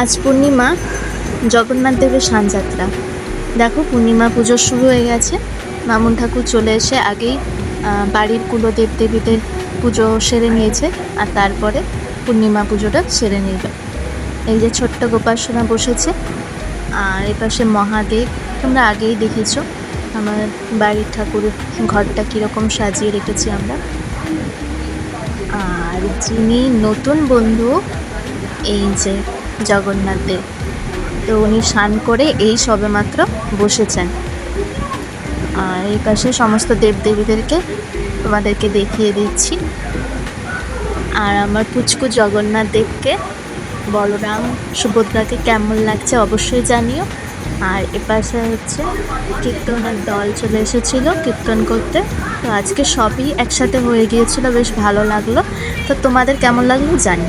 আজ পূর্ণিমা, জগন্নাথ দেবের স্নানযাত্রা। দেখো, পূর্ণিমা পুজো শুরু হয়ে গেছে। বামুন ঠাকুর চলে এসে আগেই বাড়ির কুলদেব দেবীদের পুজো সেরে নিয়েছে, আর তারপরে পূর্ণিমা পুজোটা সেরে নেবে। এই যে ছোট্ট গোপাসনা বসেছে, আর এপাশে মহাদেব। তোমরা আগেই দেখেছো আমার বাড়ির ঠাকুরের ঘরটা কীরকম সাজিয়ে রেখেছি আমরা। আর যিনি নতুন বন্ধু, এই যে জগন্নাথ দেব, তো উনি স্নান করে এই সবেমাত্র বসেছেন। আর এই পাশে সমস্ত দেবদেবীদেরকে তোমাদেরকে দেখিয়ে দিচ্ছি। আর আমার পুচকু জগন্নাথ দেবকে, বলরাম সুভদ্রাকে কেমন লাগছে অবশ্যই জানিও। আর এপাশে হচ্ছে কীর্তনের দল চলে এসেছিল কীর্তন করতে। তো আজকে সবই একসাথে হয়ে গিয়েছিল, বেশ ভালো লাগলো। তো তোমাদের কেমন লাগলো জানি।